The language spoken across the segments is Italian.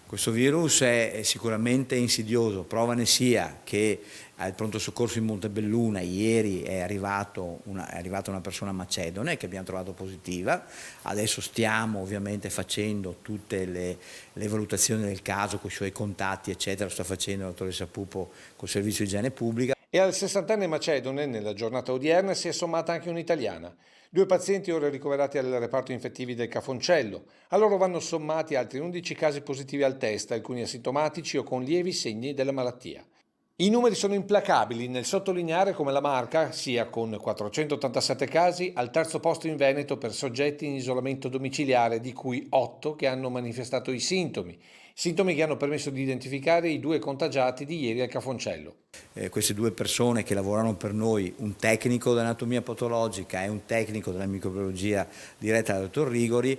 Questo virus è sicuramente insidioso, prova ne sia che al pronto soccorso in Montebelluna ieri è arrivata una persona macedone che abbiamo trovato positiva. Adesso stiamo ovviamente facendo tutte le valutazioni del caso con i suoi contatti eccetera, lo sta facendo la dottoressa Pupo col servizio di igiene pubblica. E al 60enne macedone, nella giornata odierna, si è sommata anche un'italiana. 2 pazienti ora ricoverati al reparto infettivi del Cafoncello. A loro vanno sommati altri 11 casi positivi al test, alcuni asintomatici o con lievi segni della malattia. I numeri sono implacabili nel sottolineare come la Marca sia con 487 casi al terzo posto in Veneto per soggetti in isolamento domiciliare, di cui 8 che hanno manifestato i sintomi che hanno permesso di identificare i 2 contagiati di ieri al Cafoncello. Queste 2 persone che lavorano per noi, un tecnico dell'anatomia patologica e un tecnico della microbiologia diretta dal dottor Rigori,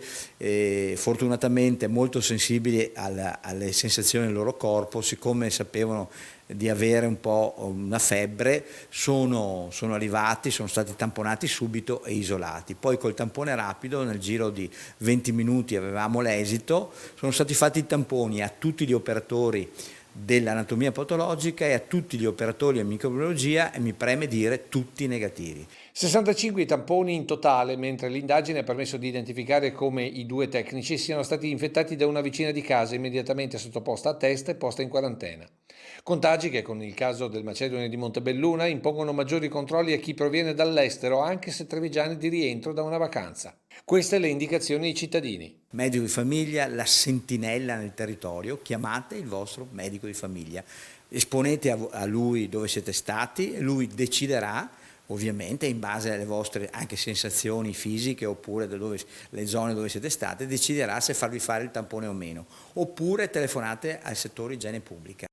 fortunatamente molto sensibili alle sensazioni del loro corpo, siccome sapevano di avere un po' una febbre, sono arrivati, sono stati tamponati subito e isolati. Poi col tampone rapido nel giro di 20 minuti avevamo l'esito, sono stati fatti i tamponi a tutti gli operatori dell'anatomia patologica e a tutti gli operatori in microbiologia e mi preme dire tutti negativi. 65 tamponi in totale, mentre l'indagine ha permesso di identificare come i 2 tecnici siano stati infettati da una vicina di casa immediatamente sottoposta a test e posta in quarantena. Contagi che, con il caso del macedone di Montebelluna, impongono maggiori controlli a chi proviene dall'estero, anche se trevigiani di rientro da una vacanza. Queste le indicazioni ai cittadini. Medico di famiglia, la sentinella nel territorio, chiamate il vostro medico di famiglia, esponete a lui dove siete stati e lui deciderà, ovviamente in base alle vostre anche sensazioni fisiche oppure le zone dove siete state, deciderà se farvi fare il tampone o meno, oppure telefonate al settore igiene pubblica.